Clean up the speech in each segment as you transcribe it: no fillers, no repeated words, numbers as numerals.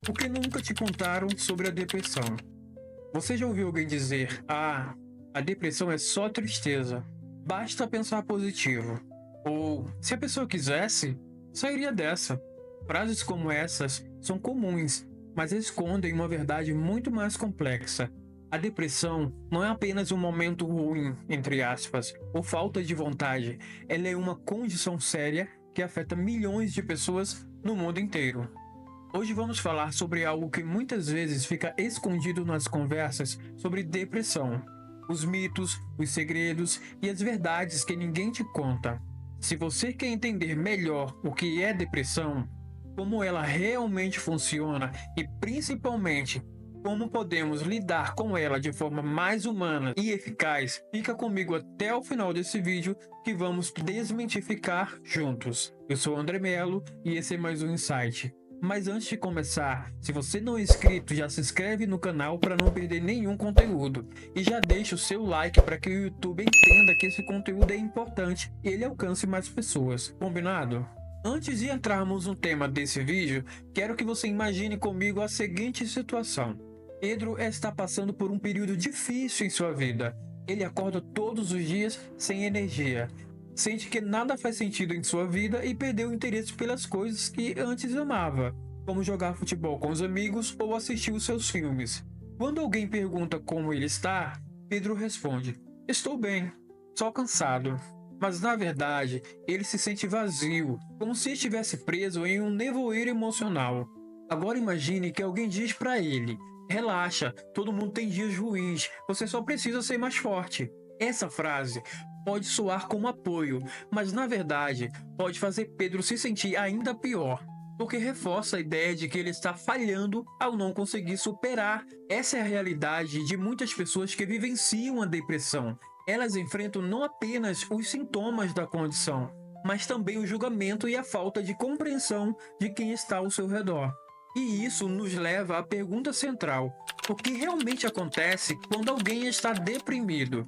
O que nunca te contaram sobre a depressão? Você já ouviu alguém dizer: "Ah, a depressão é só tristeza. Basta pensar positivo." Ou, se a pessoa quisesse, sairia dessa. Frases como essas são comuns, mas escondem uma verdade muito mais complexa. A depressão não é apenas um momento ruim, entre aspas, ou falta de vontade. Ela é uma condição séria que afeta milhões de pessoas no mundo inteiro. Hoje vamos falar sobre algo que muitas vezes fica escondido nas conversas sobre depressão. Os mitos, os segredos e as verdades que ninguém te conta. Se você quer entender melhor o que é depressão, como ela realmente funciona e principalmente como podemos lidar com ela de forma mais humana e eficaz, fica comigo até o final desse vídeo que vamos desmitificar juntos. Eu sou o André Melo e esse é mais um Insight. Mas antes de começar, se você não é inscrito, já se inscreve no canal para não perder nenhum conteúdo. E já deixa o seu like para que o YouTube entenda que esse conteúdo é importante e ele alcance mais pessoas. Combinado? Antes de entrarmos no tema desse vídeo, quero que você imagine comigo a seguinte situação. Pedro está passando por um período difícil em sua vida. Ele acorda todos os dias sem energia. Sente que nada faz sentido em sua vida e perdeu o interesse pelas coisas que antes amava, como jogar futebol com os amigos ou assistir os seus filmes. Quando alguém pergunta como ele está, Pedro responde: "Estou bem, só cansado." Mas na verdade, ele se sente vazio, como se estivesse preso em um nevoeiro emocional. Agora imagine que alguém diz para ele: "Relaxa, todo mundo tem dias ruins, você só precisa ser mais forte." Essa frase pode soar como apoio, mas na verdade pode fazer Pedro se sentir ainda pior, porque reforça a ideia de que ele está falhando ao não conseguir superar. Essa é a realidade de muitas pessoas que vivenciam a depressão. Elas enfrentam não apenas os sintomas da condição, mas também o julgamento e a falta de compreensão de quem está ao seu redor. E isso nos leva à pergunta central: o que realmente acontece quando alguém está deprimido?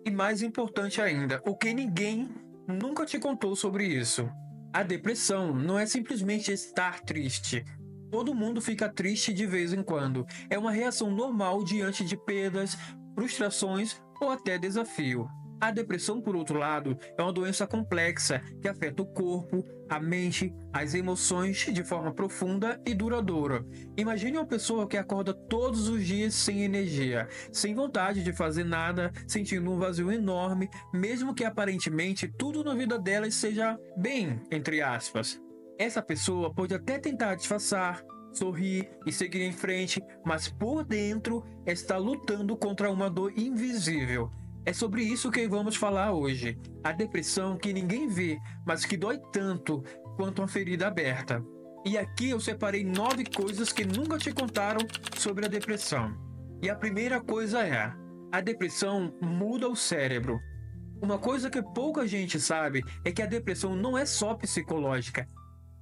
E mais importante ainda, o que ninguém nunca te contou sobre isso. A depressão não é simplesmente estar triste. Todo mundo fica triste de vez em quando. É uma reação normal diante de perdas, frustrações ou até desafio. A depressão, por outro lado, é uma doença complexa que afeta o corpo, a mente, as emoções de forma profunda e duradoura. Imagine uma pessoa que acorda todos os dias sem energia, sem vontade de fazer nada, sentindo um vazio enorme, mesmo que aparentemente tudo na vida dela seja bem, entre aspas. Essa pessoa pode até tentar disfarçar, sorrir e seguir em frente, mas por dentro está lutando contra uma dor invisível. É sobre isso que vamos falar hoje. A depressão que ninguém vê, mas que dói tanto quanto uma ferida aberta. E aqui eu separei 9 coisas que nunca te contaram sobre a depressão. E a primeira coisa é: a depressão muda o cérebro. Uma coisa que pouca gente sabe é que a depressão não é só psicológica.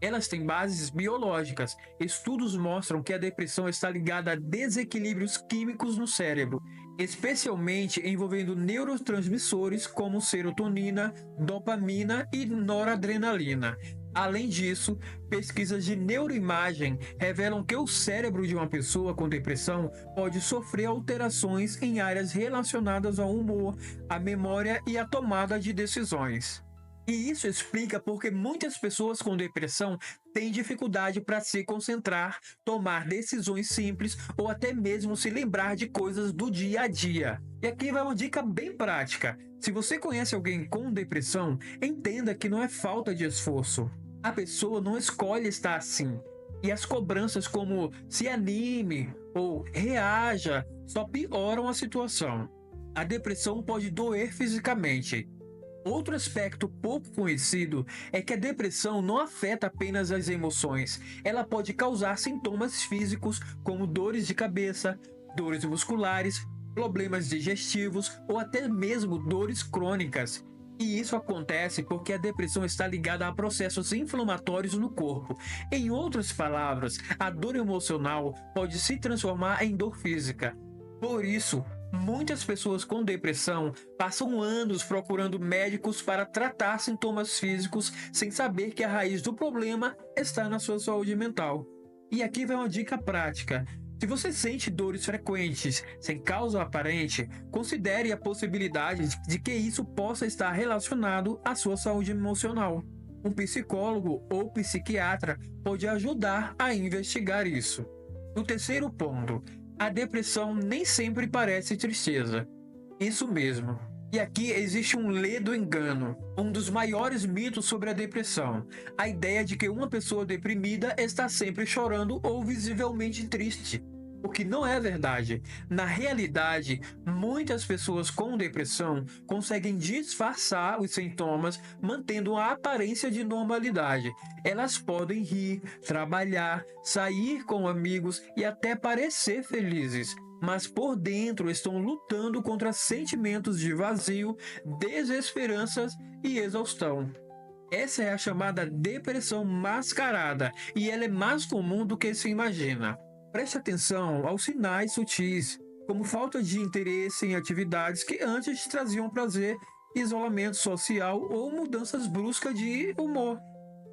Elas têm bases biológicas. Estudos mostram que a depressão está ligada a desequilíbrios químicos no cérebro, especialmente envolvendo neurotransmissores como serotonina, dopamina e noradrenalina. Além disso, pesquisas de neuroimagem revelam que o cérebro de uma pessoa com depressão pode sofrer alterações em áreas relacionadas ao humor, à memória e à tomada de decisões. E isso explica porque muitas pessoas com depressão têm dificuldade para se concentrar, tomar decisões simples ou até mesmo se lembrar de coisas do dia a dia. E aqui vai uma dica bem prática. Se você conhece alguém com depressão, entenda que não é falta de esforço. A pessoa não escolhe estar assim. E as cobranças como "se anime" ou "reaja" só pioram a situação. A depressão pode doer fisicamente. Outro aspecto pouco conhecido é que a depressão não afeta apenas as emoções. Ela pode causar sintomas físicos como dores de cabeça, dores musculares, problemas digestivos ou até mesmo dores crônicas. E isso acontece porque a depressão está ligada a processos inflamatórios no corpo. Em outras palavras, a dor emocional pode se transformar em dor física. Por isso, muitas pessoas com depressão passam anos procurando médicos para tratar sintomas físicos sem saber que a raiz do problema está na sua saúde mental. E aqui vai uma dica prática. Se você sente dores frequentes, sem causa aparente, considere a possibilidade de que isso possa estar relacionado à sua saúde emocional. Um psicólogo ou psiquiatra pode ajudar a investigar isso. No terceiro ponto, a depressão nem sempre parece tristeza. Isso mesmo. E aqui existe um ledo engano, um dos maiores mitos sobre a depressão, a ideia de que uma pessoa deprimida está sempre chorando ou visivelmente triste. O que não é verdade. Na realidade, muitas pessoas com depressão conseguem disfarçar os sintomas mantendo a aparência de normalidade. Elas podem rir, trabalhar, sair com amigos e até parecer felizes, mas por dentro estão lutando contra sentimentos de vazio, desesperanças e exaustão. Essa é a chamada depressão mascarada e ela é mais comum do que se imagina. Preste atenção aos sinais sutis, como falta de interesse em atividades que antes traziam prazer, isolamento social ou mudanças bruscas de humor.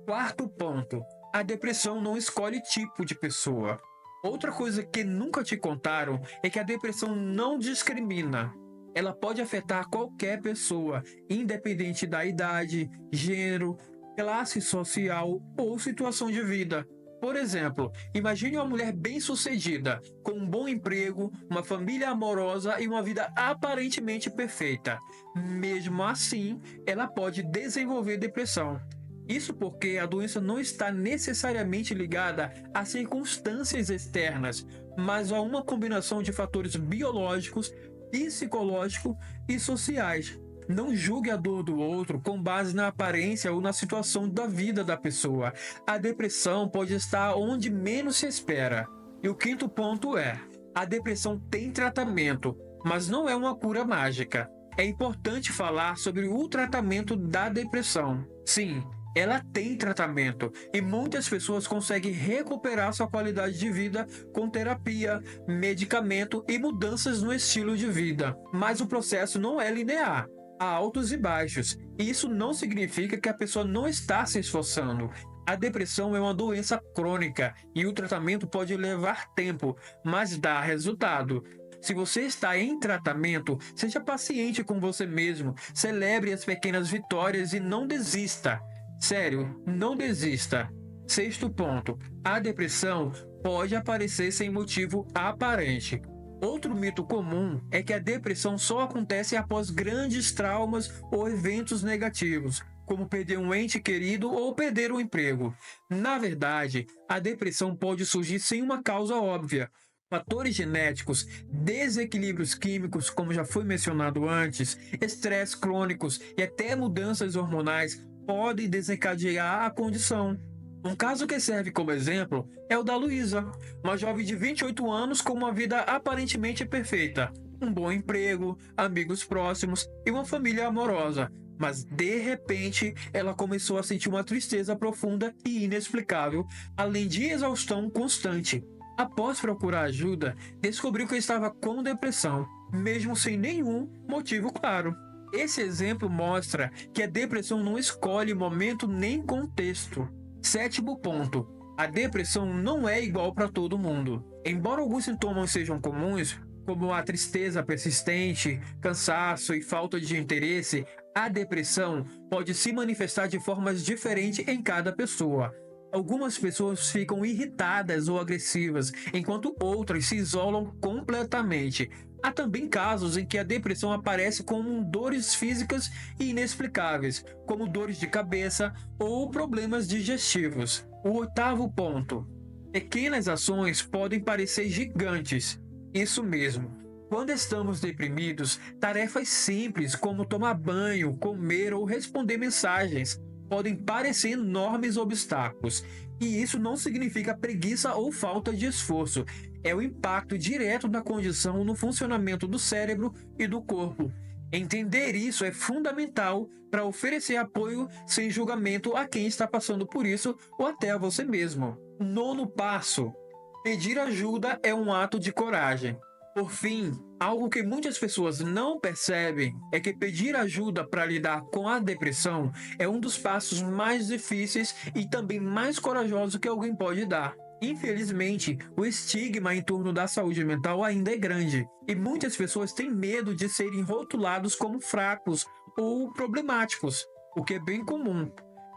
Quarto ponto: a depressão não escolhe tipo de pessoa. Outra coisa que nunca te contaram é que a depressão não discrimina. Ela pode afetar qualquer pessoa, independente da idade, gênero, classe social ou situação de vida. Por exemplo, imagine uma mulher bem-sucedida, com um bom emprego, uma família amorosa e uma vida aparentemente perfeita. Mesmo assim, ela pode desenvolver depressão. Isso porque a doença não está necessariamente ligada a circunstâncias externas, mas a uma combinação de fatores biológicos, psicológicos e sociais. Não julgue a dor do outro com base na aparência ou na situação da vida da pessoa. A depressão pode estar onde menos se espera. E o quinto ponto é: a depressão tem tratamento, mas não é uma cura mágica. É importante falar sobre o tratamento da depressão. Sim, ela tem tratamento e muitas pessoas conseguem recuperar sua qualidade de vida com terapia, medicamento e mudanças no estilo de vida. Mas o processo não é linear. Há altos e baixos, e isso não significa que a pessoa não está se esforçando. A depressão é uma doença crônica e o tratamento pode levar tempo, mas dá resultado. Se você está em tratamento, seja paciente com você mesmo, celebre as pequenas vitórias e não desista. Sério, não desista. Sexto ponto: a depressão pode aparecer sem motivo aparente. Outro mito comum é que a depressão só acontece após grandes traumas ou eventos negativos, como perder um ente querido ou perder o emprego. Na verdade, a depressão pode surgir sem uma causa óbvia. Fatores genéticos, desequilíbrios químicos, como já foi mencionado antes, estresse crônicos e até mudanças hormonais podem desencadear a condição. Um caso que serve como exemplo é o da Luísa, uma jovem de 28 anos com uma vida aparentemente perfeita, um bom emprego, amigos próximos e uma família amorosa. Mas de repente, ela começou a sentir uma tristeza profunda e inexplicável, além de exaustão constante. Após procurar ajuda, descobriu que estava com depressão, mesmo sem nenhum motivo claro. Esse exemplo mostra que a depressão não escolhe momento nem contexto. Sétimo ponto: a depressão não é igual para todo mundo. Embora alguns sintomas sejam comuns, como a tristeza persistente, cansaço e falta de interesse, a depressão pode se manifestar de formas diferentes em cada pessoa. Algumas pessoas ficam irritadas ou agressivas, enquanto outras se isolam completamente. Há também casos em que a depressão aparece como dores físicas e inexplicáveis, como dores de cabeça ou problemas digestivos. O oitavo ponto: pequenas ações podem parecer gigantes. Isso mesmo. Quando estamos deprimidos, tarefas simples como tomar banho, comer ou responder mensagens podem parecer enormes obstáculos. E isso não significa preguiça ou falta de esforço. É o impacto direto da condição no funcionamento do cérebro e do corpo. Entender isso é fundamental para oferecer apoio sem julgamento a quem está passando por isso ou até a você mesmo. Nono passo: pedir ajuda é um ato de coragem. Por fim, algo que muitas pessoas não percebem é que pedir ajuda para lidar com a depressão é um dos passos mais difíceis e também mais corajosos que alguém pode dar. Infelizmente, o estigma em torno da saúde mental ainda é grande, e muitas pessoas têm medo de serem rotulados como fracos ou problemáticos, o que é bem comum.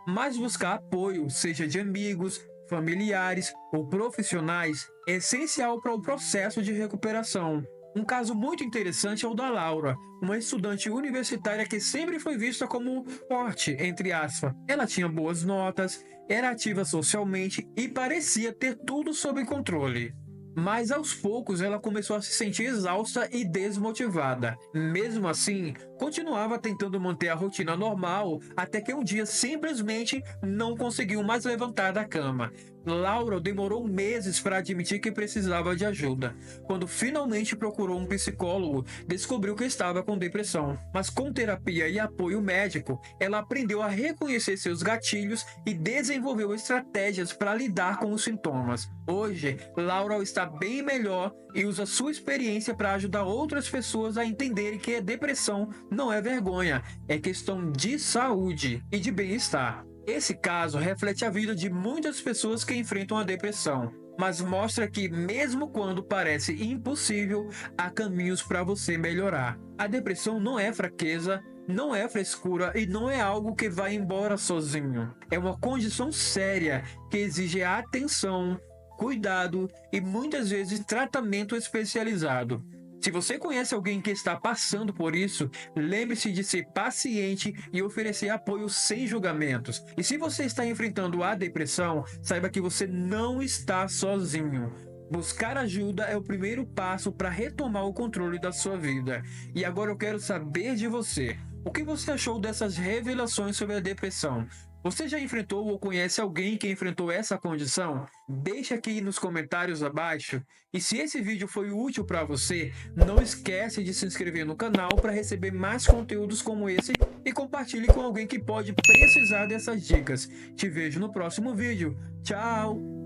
Mas buscar apoio, seja de amigos, familiares ou profissionais, é essencial para o processo de recuperação. Um caso muito interessante é o da Laura, uma estudante universitária que sempre foi vista como forte, entre aspas. Ela tinha boas notas, era ativa socialmente e parecia ter tudo sob controle. Mas aos poucos ela começou a se sentir exausta e desmotivada. Mesmo assim, continuava tentando manter a rotina normal até que um dia simplesmente não conseguiu mais levantar da cama. Laura demorou meses para admitir que precisava de ajuda. Quando finalmente procurou um psicólogo, descobriu que estava com depressão. Mas com terapia e apoio médico, ela aprendeu a reconhecer seus gatilhos e desenvolveu estratégias para lidar com os sintomas. Hoje, Laura está bem melhor e usa sua experiência para ajudar outras pessoas a entenderem que a depressão não é vergonha, é questão de saúde e de bem-estar. Esse caso reflete a vida de muitas pessoas que enfrentam a depressão, mas mostra que, mesmo quando parece impossível, há caminhos para você melhorar. A depressão não é fraqueza, não é frescura e não é algo que vai embora sozinho. É uma condição séria que exige atenção, cuidado e muitas vezes tratamento especializado. Se você conhece alguém que está passando por isso, lembre-se de ser paciente e oferecer apoio sem julgamentos. E se você está enfrentando a depressão, saiba que você não está sozinho. Buscar ajuda é o primeiro passo para retomar o controle da sua vida. E agora eu quero saber de você. O que você achou dessas revelações sobre a depressão? Você já enfrentou ou conhece alguém que enfrentou essa condição? Deixe aqui nos comentários abaixo. E se esse vídeo foi útil para você, não esquece de se inscrever no canal para receber mais conteúdos como esse e compartilhe com alguém que pode precisar dessas dicas. Te vejo no próximo vídeo. Tchau!